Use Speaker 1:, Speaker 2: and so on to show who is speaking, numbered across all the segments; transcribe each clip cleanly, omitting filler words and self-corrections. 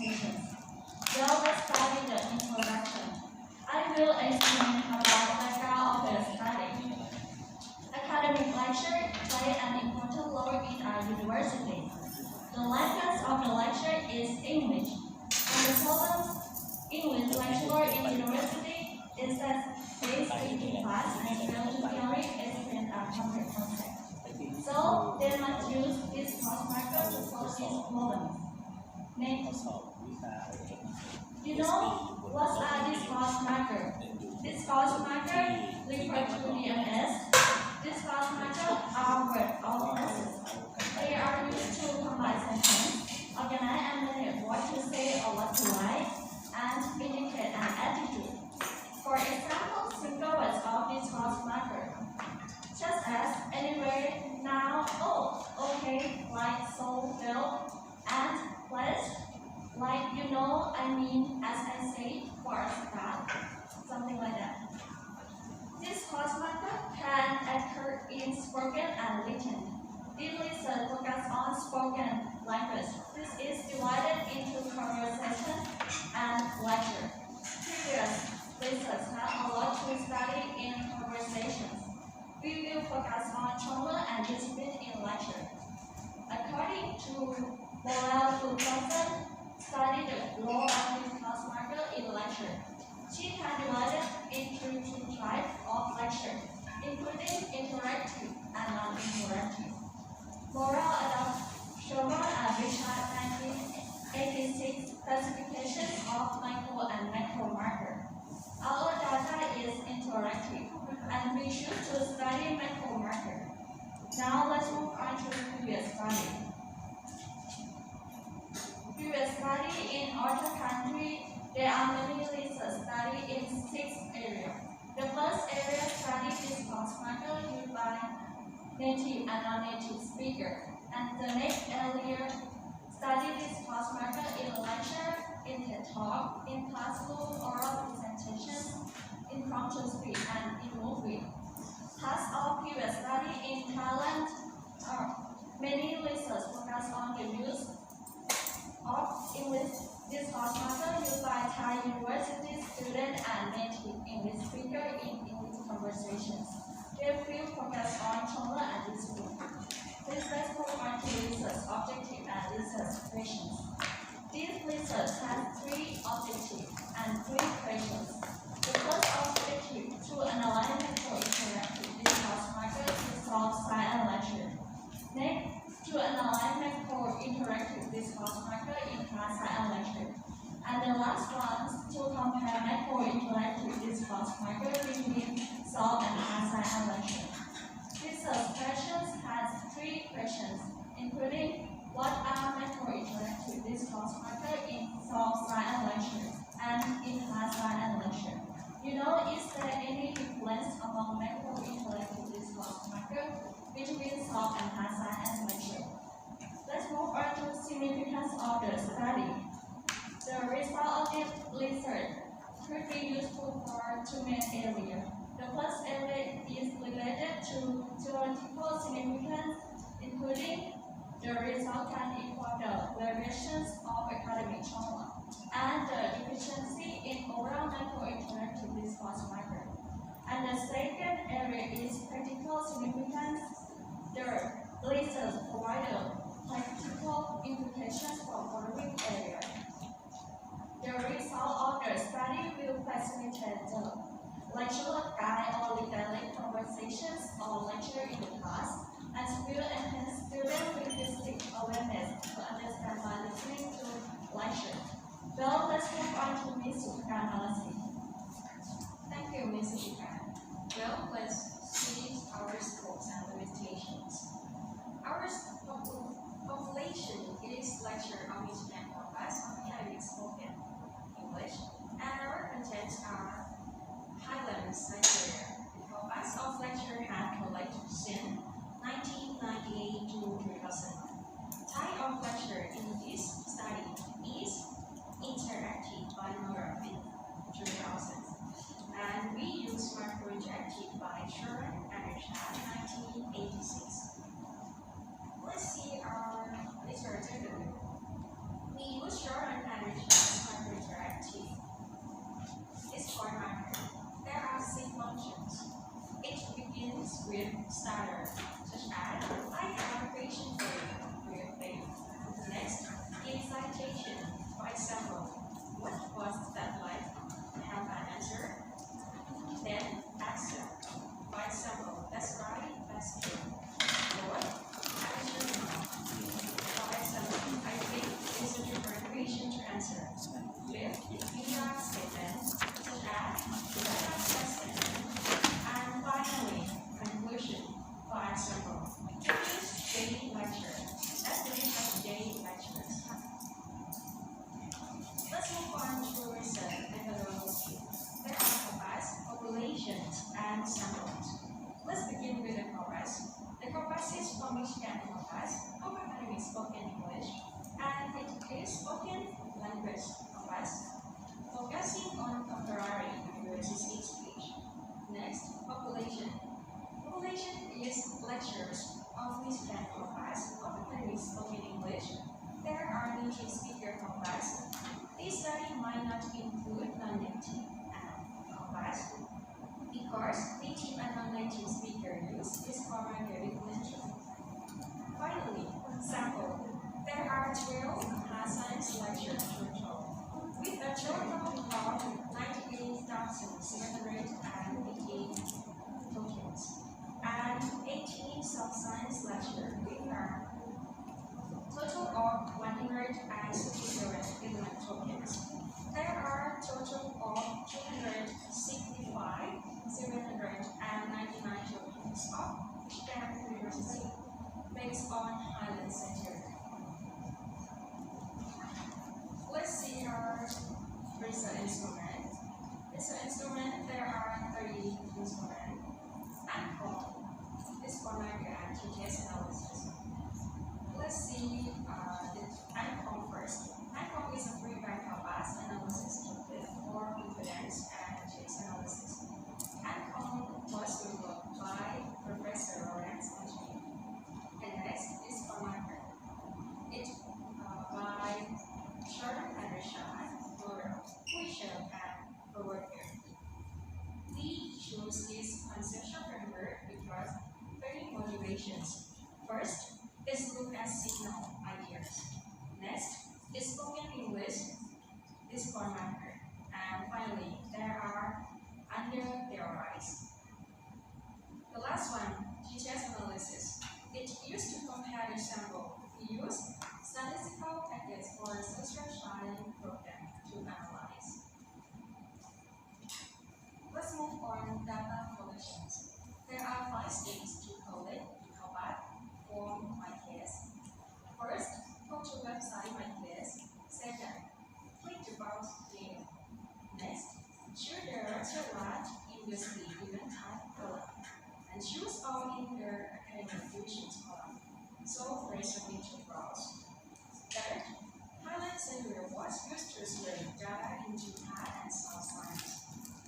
Speaker 1: presentations. Well, let's start with the introduction. I will explain about the background of the study. Academic lecture play an important role in our university. The language of the lecture is English. And the problem English lecturer in university is that they speak in class and learn to theory explain a complex concept. So they must use this cross marker to solve this problem. Next, you know what are these cross markers? This cross marker refer to dyads. This cross marker are word of essence. They are used to combine sentences, organize and manage what to say or what to write, and indicate an attitude. For example, simple words of this cross marker, just as anywhere, now, oh, okay, like, so, well, and place, like, you know, I mean, as I say, for a start, something like that. This cross marker can occur in spoken and written. This lesson focuses on spoken language. This is divided into conversation and lecture. Previous lessons have a lot to study in conversations. We will focus on trauma and discipline in lecture. According to Morel Fulton, study the law of this cross marker in lecture. She can divide it into two types of lecture, including interactive and non-interactive. Morel adopts Sherman and Richard 1986 classifications of micro and macro marker. Our data is interactive, and we should to study macro marker. Now let's move on to the previous study. Previous study in our country, there are many research studies in 6 areas. The first area study is cross marker used by native and non-native speakers. And the next area study this cross marker in lecture, in TED Talk, in classroom oral presentations, in impromptu speech, and in movie. As of previous study in Thailand, many research focus on the use of English. This cross marker used by Thai university students and native English speakers in English conversations. They will focus on trauma and discipline. Please let's move on to research objective and research questions. This research has 3 objectives and 3 questions. The first objective to analyze macro-interactive this cross marker to solve science and lecture. Next, to analyze macro-interactive this cross marker in class science and lecture. And the last one to compare macro-interactive this cross marker between solve and class science and lecture. Research questions has 3 questions, including what are macro-interactive this cross marker in solve science and lecture and in class science and lecture. You know, is there any difference among macro-interactive this cross marker between solve and class science and lecture? Let's move on to significance of the study. The result of this research could be useful for 2 main areas. The first area is related to theoretical significance, including the result can equal the variations of academic trauma and the deficiency in overall macro-interactive response marker. And the second area is practical significance. The research provided practical implications for following areas. The result of the study will facilitate the lecturer guide or redirect conversations or lecture in the class, and will enhance student linguistic awareness to understand by listening to lecture. Well, let's move on to Ms. Sukan analysis.
Speaker 2: Thank you, Ms. Sukan. Well, let's see our scopes and limitations. Our population is lecture on which can focus on academic spoken English, and our contents are Highlands, Nigeria. The focus of lecture had collected since 1998 to 2000. Type of lecture in this study is interactive by Nora in 2000. And we use macro-interactive by Sherman and Richard 1986. Let's see our total, with a total of 98,788 tokens and 18 subscience lectures with a total of 167 element tokens. There are total of 265,799 tokens of Stanford University based on Highland Center. Let's see our research instrument. Research instrument, there are 30 instruments and form. This format and to test analysis. Let's see the ANCOM first. ANCOM is a free biomass analysis tool for confidence and text analysis. ANCOM was developed by Professor Lawrence Anthony. And next is Formatter. It by Sharon and Rashad Laurel, Rachel and Roberto. We choose this conceptual framework because 30 motivations. First, is look at signal ideas. Next is spoken English, is formatter. And finally, there are under theorized. The last one, teacher's analysis. It used to compare the sample. We use statistical methods for social science program to analyze. Let's move on data collections. There are 5 stages to collect, collect, form my case. First, go to website my case. Second, click the browse data. Next, choose the large industry event type column and choose all in the academic fusions column. So press submit to browse. Third, highlight scenario was used to translate data into math and soft science.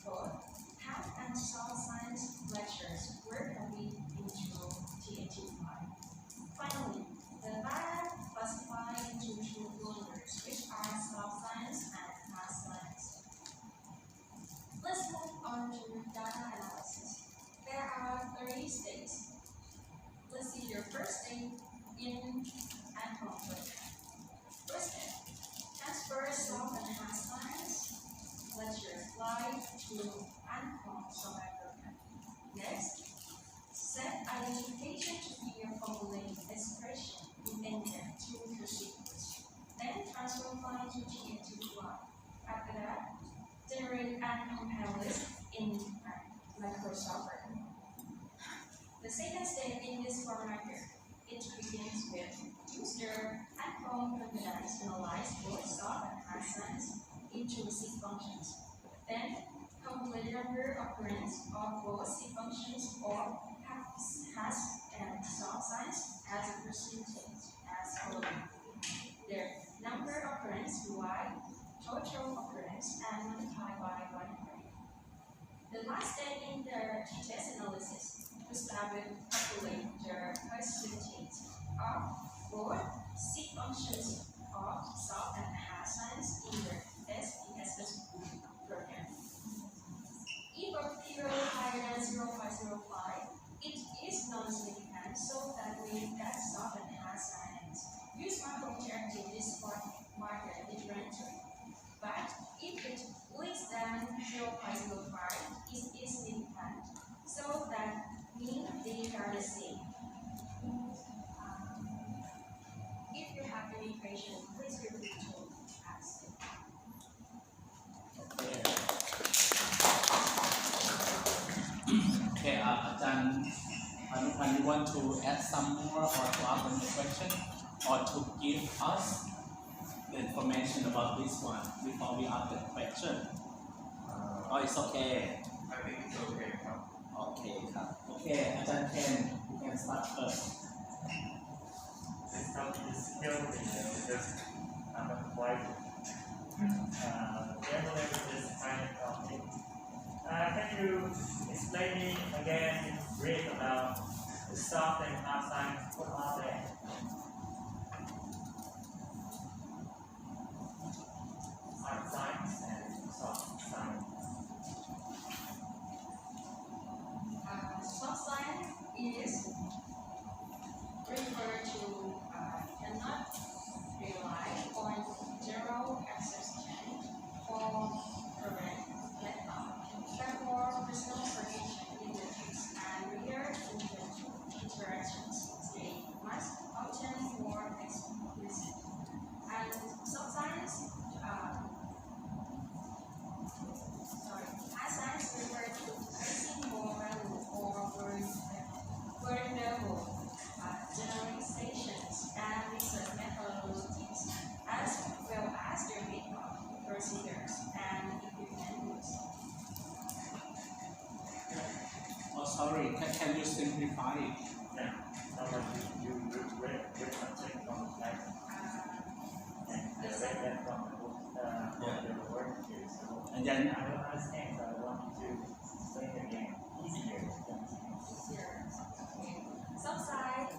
Speaker 2: Fourth, math and soft science lectures were copied into TAT5. Finally, the data classified into 2 folders, which are soft science and math science. Let's move on to data analysis. There are 3 stages. Let's see your first stage in ANCOM program. First step, transfer soft and math science lectures live to ANCOM software program. Next, set identification to be a formulate expression in enter to sequence. Then transfer file to TAT1. After that, generate and compare list in Microsoft Word. The second step in this formatter, it begins with user ANCOM confidence analyze both soft and hard science into C functions. Then calculate the number occurrence of both C functions or has and soft science as a percentage as following. The number occurrence y, total occurrence, and multiplied by 100. The last step in the test analysis to start with calculate the percentage of both C functions of soft and hard science in the SPSS program. If a period higher than 0.05, it is non-significant, so that we get soft and hard science. Use macro-interactive discord marker differential. But if it less than 0.05, it is significant, so that means they are the same. If you have any question, please feel free to ask.
Speaker 3: Okay, Anupan, you want to add some more or to ask any question or to give us the information about this one before we ask the question? Or it's okay?
Speaker 4: I think it's okay.
Speaker 3: Okay, okay, Ajahn Ken, you can start first.
Speaker 4: This topic is still because I'm not quite familiar with this kind of topic. Can you explain me again in brief about the soft and hard science? What are they? Hard science and soft science.
Speaker 2: Soft science is referred to cannot rely on general
Speaker 3: can you simplify it?
Speaker 4: Yeah. So like you read something from the text and
Speaker 2: The
Speaker 4: read
Speaker 2: second-
Speaker 4: that from the book, the word here. So
Speaker 3: And then
Speaker 4: I don't understand, so I want you to explain it again easier.
Speaker 2: Here. Okay. Some science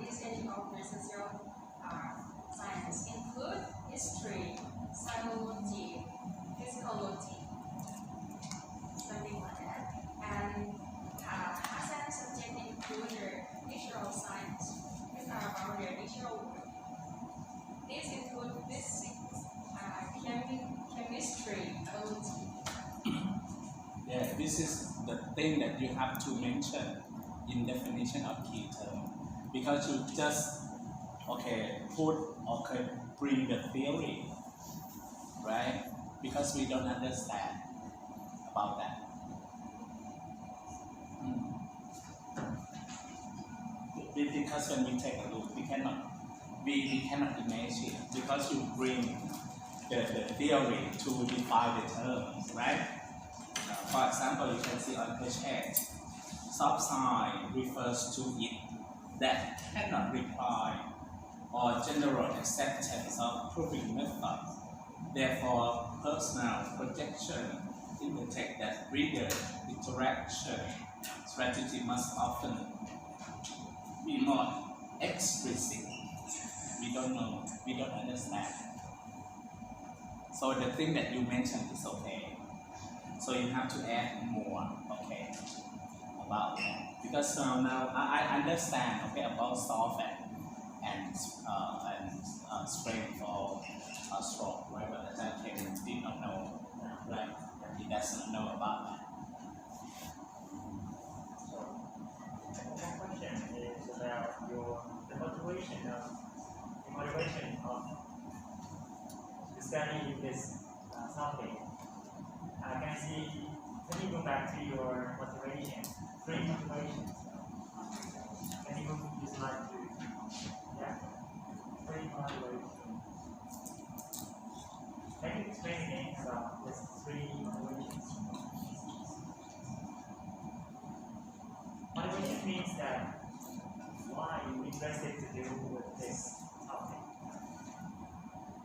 Speaker 2: is any of the social science include history, psychology, physiology, something like that. And hard science subject include the natural science, which are about the natural world. These include physics, chemistry, biology.
Speaker 3: yeah, this is the thing that you have to mention in definition of key term, because you just bring the theory, right? Because we don't understand about that. Because when we take a look, we cannot imagine, because you bring the theory to define the terms, right? For example, you can see on page 8, subsign refers to it that cannot reply or general acceptance of proving method. Therefore, personal projection indicate that reader interaction strategy must often be more explicit. We don't know, we don't understand. So the thing that you mentioned is okay. So you have to add more, okay, about that. Because now I understand, okay, about soft and strength or stroke, right? But that Kevin did not know, right? He does not know about that.
Speaker 4: So one question is about the motivation of the study this topic. Can I see? Can you go back to your motivation? Three motivations. Can you move this slide to? Yeah. Three motivations. Can you explain again about these three motivations? Motivation means that why you're interested to deal with this topic.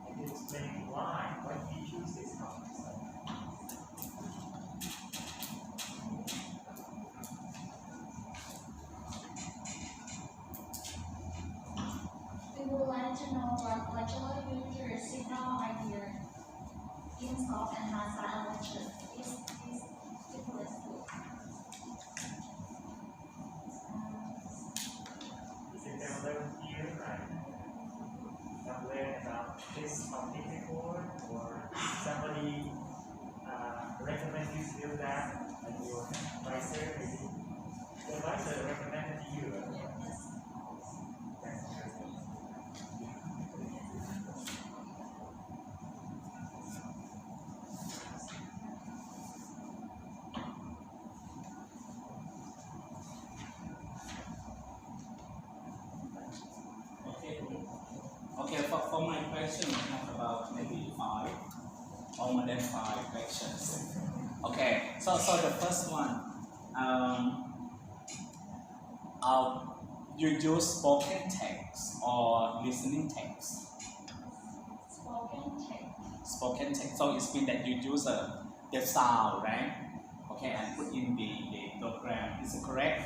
Speaker 4: And you explain why do you choose this topic.
Speaker 1: We would like to know what lecturer user signal idea in soft and hard science lecture is different to.
Speaker 4: Is it a level here, right? Have learned about this topic before, or somebody recommend you to do that, like your advisor, maybe? The advisor recommended to you, right? That's interesting.
Speaker 3: Okay, for my question, I have about maybe 5 or more than 5 questions. Okay, so the first one, you use spoken text or listening text?
Speaker 1: Spoken text.
Speaker 3: Spoken text, so it means that you use the sound, right? Okay, and put in the program. Is it correct?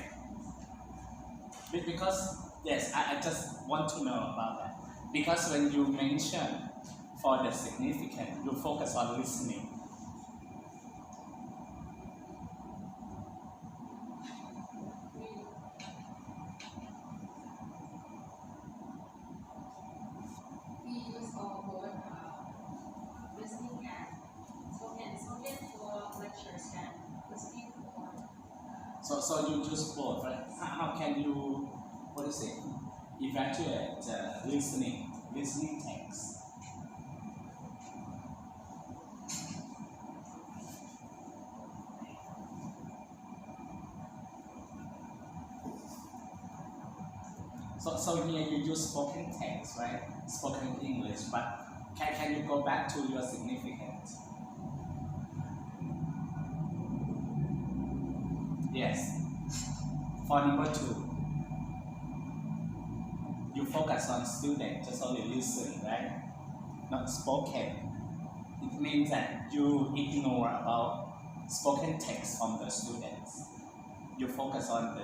Speaker 3: Because, yes, I just want to know about that. Because when you mention for the significant, you focus on listening.
Speaker 2: We use all both listening and spoken for lectures and listening for.
Speaker 3: So you use both, right? How can you, evaluate listening text? So here you use spoken text, right? Spoken English, but can you go back to your significance? Yes. For number 2, you focus on student, just only listen, right? Not spoken. It means that you ignore about spoken text from the students. You focus on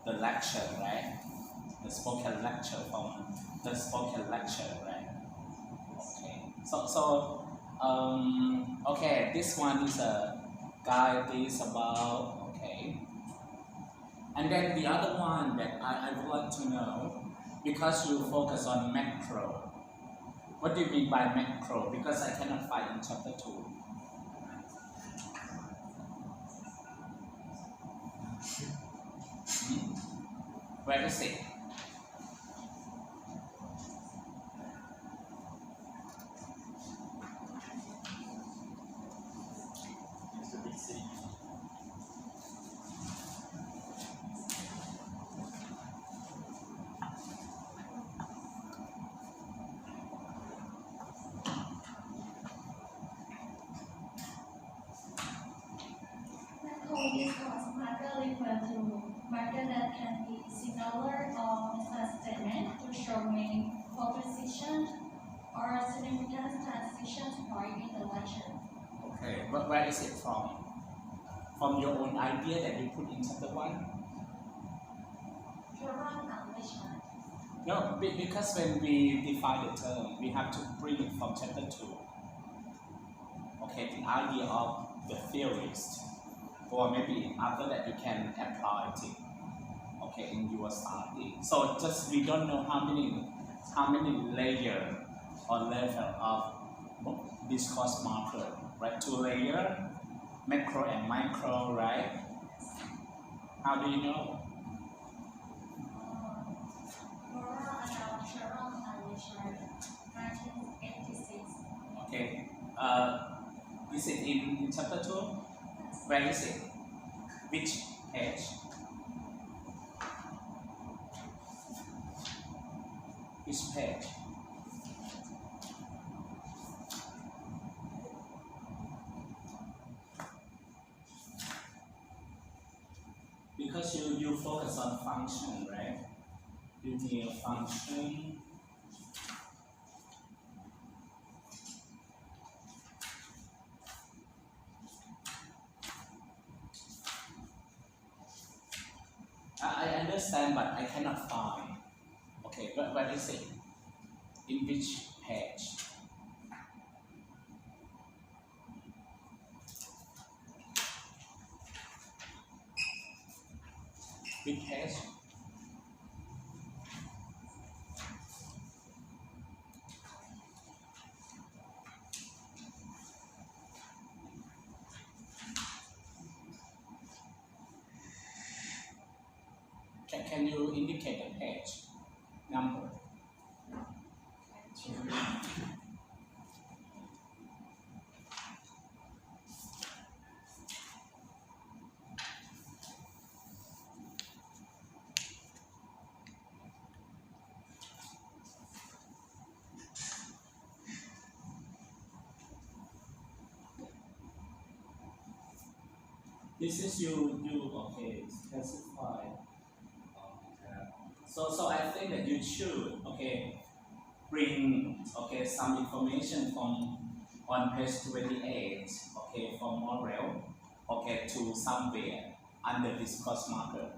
Speaker 3: the lecture, right? The spoken lecture from the spoken lecture, right? Okay. Okay, this one is a guide is about, okay. And then the other one that I would like to know, because you focus on macro. What do you mean by macro? Because I cannot find in chapter 2. Where is it?
Speaker 4: It's a big city.
Speaker 1: Macro discourse marker refer to marker that can be singular or statement to show meaning, proposition, or significant transition point in the lecture.
Speaker 3: Okay, but where is it from? From your own idea that you put in chapter 1?
Speaker 1: German Englishman.
Speaker 3: No, because when we define the term, we have to bring it from chapter 2. Okay, the idea of the theorist, or maybe after that you can apply it, okay, in your study. So just we don't know how many layer or level of discourse marker, right? 2 layer, macro and micro, right? How do you know?
Speaker 1: Moral about German Englishman, 1986.
Speaker 3: Okay, is it in chapter 2? Where is it? Which page? Which page? Because you focus on function, right? You need a function. I understand, but I cannot find. Okay, but where is it? In which page? Which page? Can you indicate the page number? This is you okay specify. So I think that you should bring some information from on page 28 from moral to somewhere under discourse marker,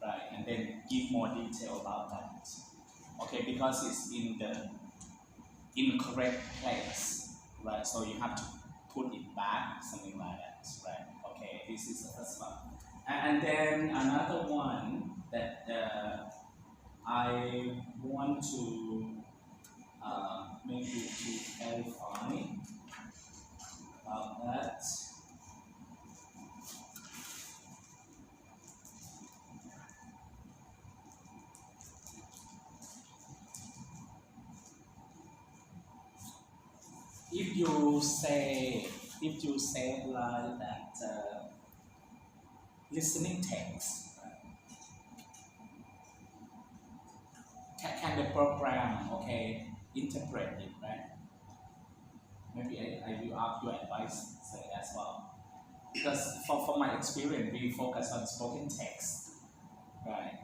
Speaker 3: right, and then give more detail about that, because it's in the incorrect place, right, so you have to put it back, something like that, right. This is the first one, and then another one that I want to maybe to clarify about that. If you say like that, listening text, can the program interpret it, right? Maybe I will ask your advice as well. because for my experience, we focus on spoken text, right?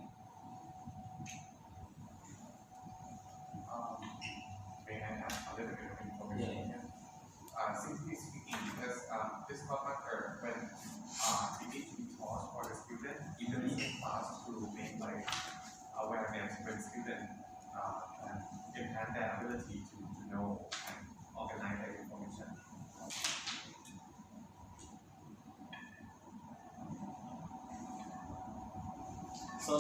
Speaker 5: May I add a little bit of information here? Simply speaking, because this matter when we need to be taught for the student in the same class to make like awareness when student can enhance their ability to know and organize their information.
Speaker 3: So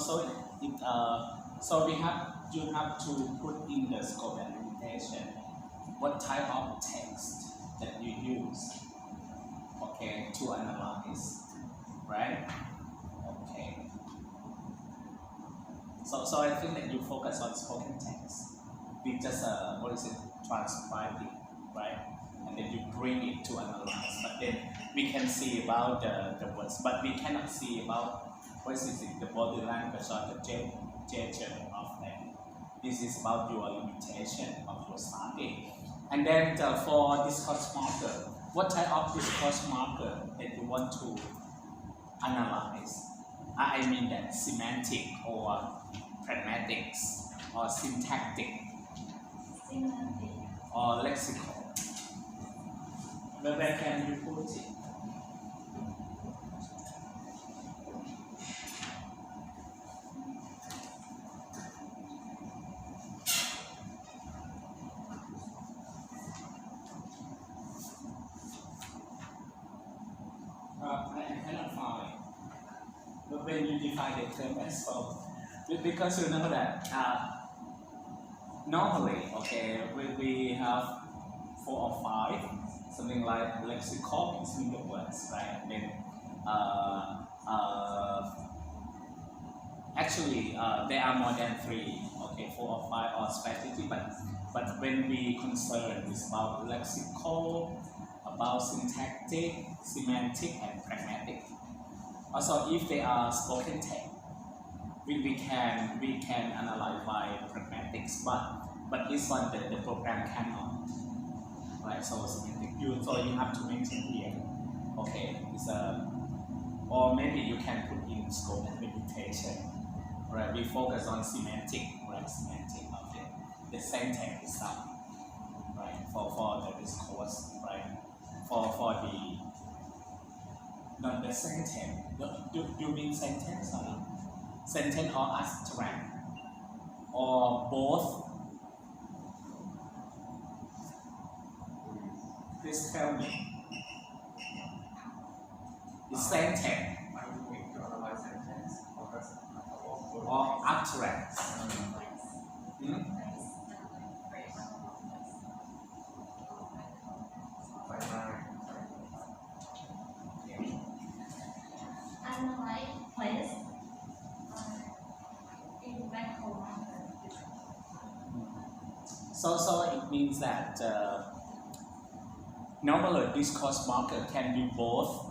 Speaker 3: you have to put in the scope and limitation what type of text that you use, okay, to analyze, right? Okay. So I think that you focus on spoken text. We just transcribe it, right? And then you bring it to analyze. But then we can see about the words, but we cannot see about the body language or the gesture of them. This is about your limitation of your study. And then for discourse marker, what type of discourse marker that you want to analyze? I mean that semantic or pragmatics or syntactic
Speaker 1: Semantic.
Speaker 3: or lexical. Where can you put it? I cannot find. But when you define the term as well, because you know that normally, okay, we have 4 or 5, something like lexical is in the words, right? Then actually there are more than 3, okay, 4 or 5 or strategy, but when we concern is about lexical, about syntactic, semantic, and pragmatic. Also, if they are spoken text, we can analyze by pragmatics, but this one the program cannot, right? So semantic, you have to mention here, okay? Or maybe you can put in scope and limitation, right? We focus on semantic, right? Semantic of the sentence itself, right? For the discourse, right? For the not the sentence. Do you mean sentence or not? Sentence or abstract or both? Please tell me. It's sentence
Speaker 5: Are you going to analyze sentence
Speaker 3: or abstract? Hmm?
Speaker 1: Analyze place in macro marker.
Speaker 3: So it means that normally discourse marker can be both.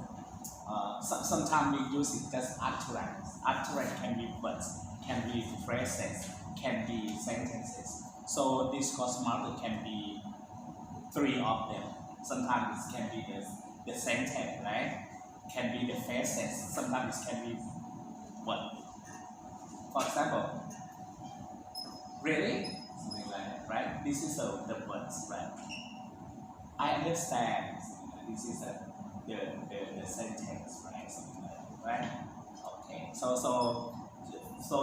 Speaker 3: Sometimes we use it just utterance. Utterance can be words, can be phrases, can be sentences. So discourse marker can be 3 of them. Sometimes it can be the sentence, right? Can be the phrases. Sometimes it can be what? For example, really? Something like that, right? This is the words, right? I understand. This is the sentence, right? Something like that, right? Okay. So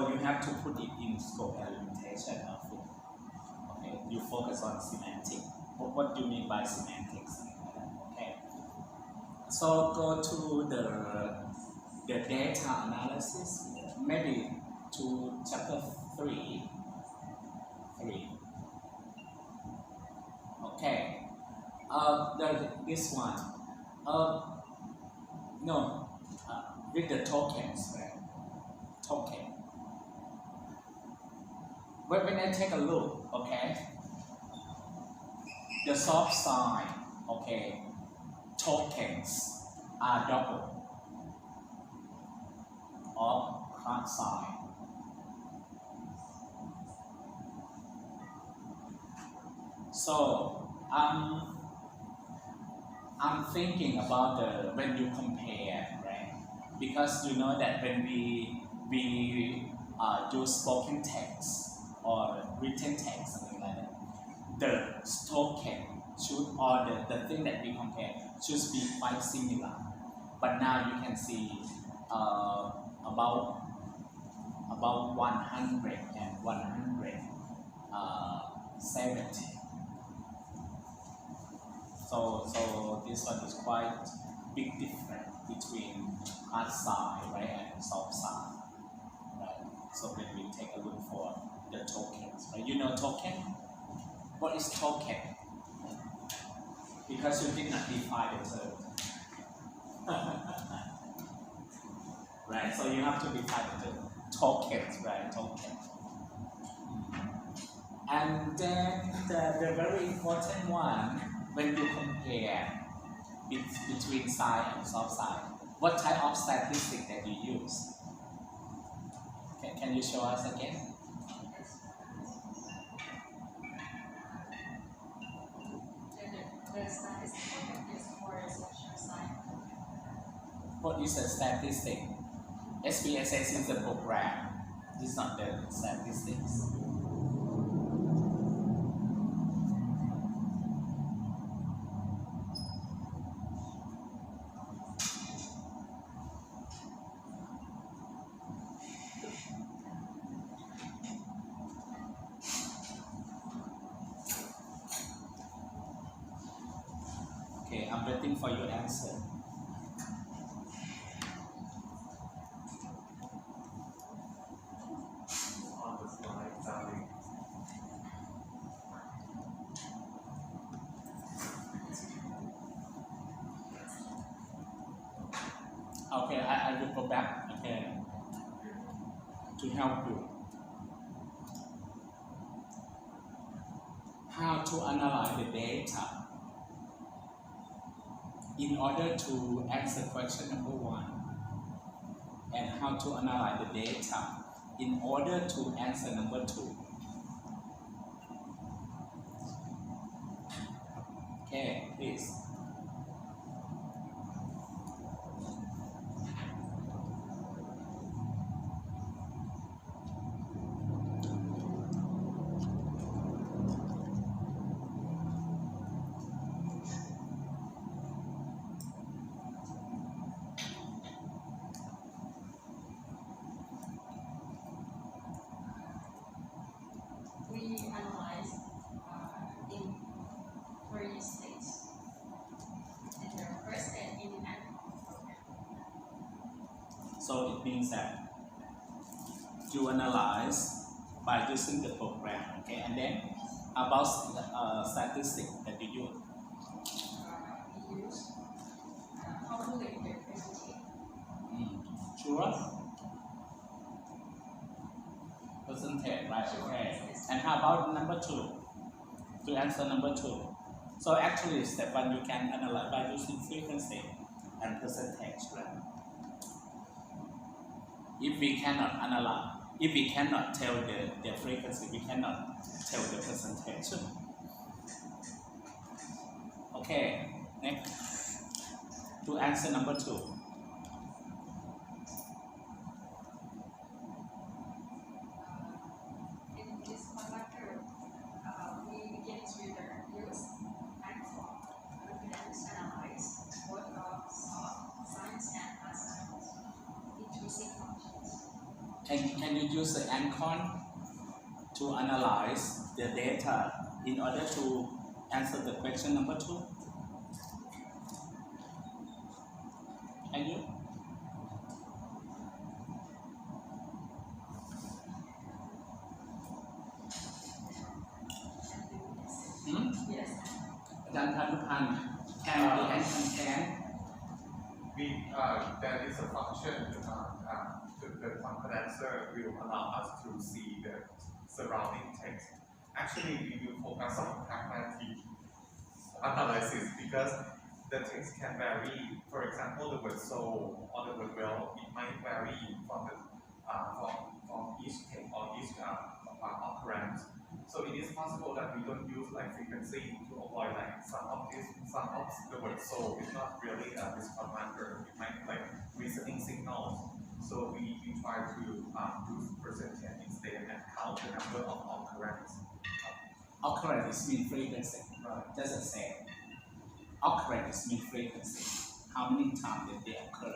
Speaker 3: you have to put it in scope and limitation of it. Okay. You focus on semantic. What do you mean by semantics? Okay. So go to the data analysis. Maybe to chapter 3. Okay. This one. No. With the tokens, right? Token. When I take a look, okay, the soft sign, okay, tokens are double of hard sign. So I'm thinking about the when you compare, right? Because you know that when we use spoken text or written text, something like that, the token should or the thing that we compare should be quite similar. But now you can see uh, about 100 and 170. So this one is quite big difference between hard side, right, and soft side, right? So when we take a look for the tokens, right? You know token? What is token? Because you did not define the term. Right, so you have to define the term. Tokens, right? Token. And then the very important one, when you compare between side and soft side, what type of statistic that you use? Can you show us again?
Speaker 2: The statistic is for social side.
Speaker 3: What is a statistic? SPSS is the program. This is not the statistics. Okay, I'm waiting for your answer.
Speaker 5: On the slide, darling.
Speaker 3: Okay, I will go back again to help you. How to analyze the data in order to answer question number 1, and how to analyze the data in order to answer number 2. Okay, please.
Speaker 2: We analyze in 3 states. In the first and in the end program.
Speaker 3: So it means that you analyze by using the program, okay, and then about statistics that you use.
Speaker 2: We use calculate the percentage.
Speaker 3: Sure? Percentage, right? Okay. And how about number 2? To answer number 2. So actually, step 1 you can analyze by using frequency and percentage, right? If we cannot analyze, if we cannot tell the frequency, we cannot tell the percentage. Okay, next. To answer number 2.
Speaker 2: In this conductor, we begin to use micro confidence analyze both of soft science and hard science intrinsic functions.
Speaker 3: Can you use the Ancon to analyze the data in order to answer the question number 2? Can you?
Speaker 2: Yes.
Speaker 3: อาจารย์พันธุพันธ์ can the Ancon can?
Speaker 5: There is a function, the condenser will allow us to see the surrounding text. Actually, we will focus on pragmatic analysis because the text can vary. For example, the word soul or the word well, it might vary from each text or each occurrence. So it is possible that we don't use like frequency to avoid like some of the words. So it's not really a Discord marker. It might like reasoning signals. So we try to use percentage instead and count the number of occurrences.
Speaker 3: Occurrence means frequency. Right. Doesn't say. Occurrence means frequency. How many times did they occur?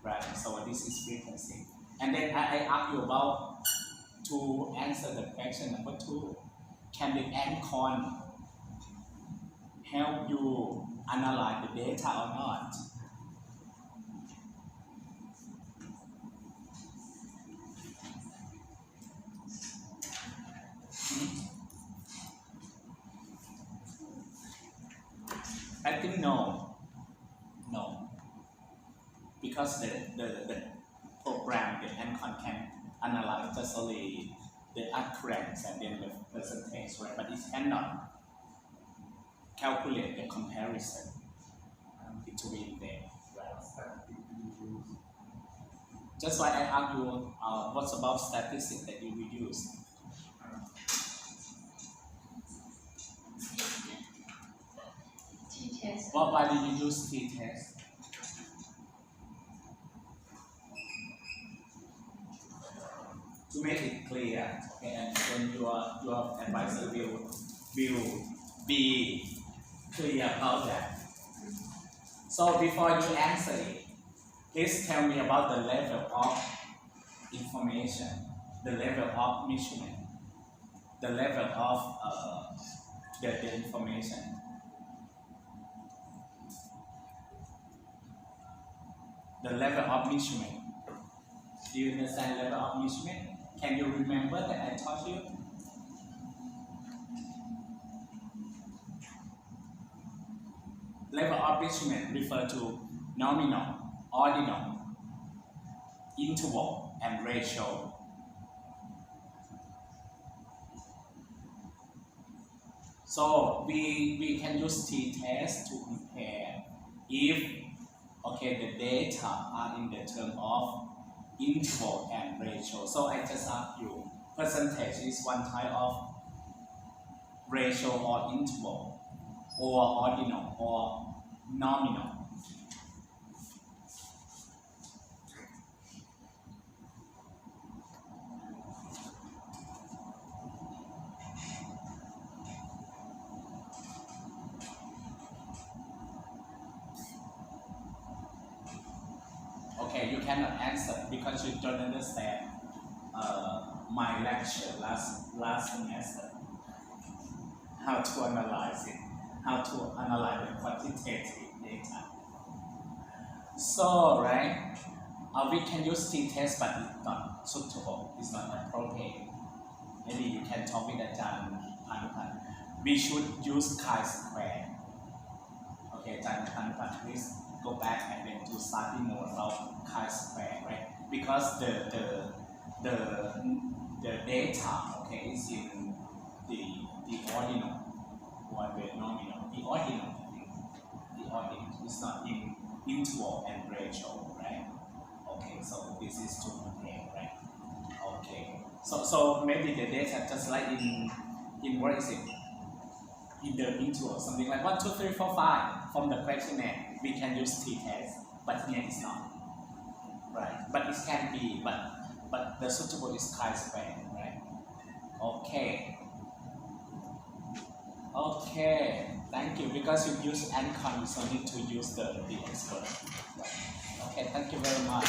Speaker 3: Right. So this is frequency. And then I ask you about to answer the question number 2. Can the ANCON help you analyze the data or not? I think no, because the program, the ANCON can analyze just only the occurrence and then the percentage, right? But it cannot calculate the comparison between them. Just like I asked you, what's about statistics that you will use?
Speaker 2: T-test.
Speaker 3: Why did you use t-test? To make it clear, okay, and then your advisor will be clear about that. So before you answer it, please tell me about the level of information, the level of measurement, the level of the information. The level of measurement. Do you understand level of measurement? Can you remember that I taught you? Level of measurement refer to nominal, ordinal, interval, and ratio. So we can use t-test to compare if the data are in the term of interval and ratio. So I just ask you, percentage is one type of ratio or interval, or ordinal or nominal. Okay, you cannot answer because you don't understand my lecture last semester. How to analyze it, how to analyze the quantitative data. So, right, we can use t-test, but it's not suitable, it's not appropriate. Maybe you can talk with Ajahn Panupat. We should use chi-square. Okay, Ajahn Panupat, please go back and then to study more about chi-square, right? Because the data, okay, is in the ordinal or the nominal. The ordinal is not in interval and ratio, right? Okay, so this is to compare, right? Okay, so maybe the data just like in what is it? In the interval, something like 1, 2, 3, 4, 5 from the questionnaire, we can use t-test, but here it's not, right? But it can be, but the suitable is chi-square, right? Okay. Okay, thank you. Because you use ANCON, so need to use the expert. Okay, thank you very much.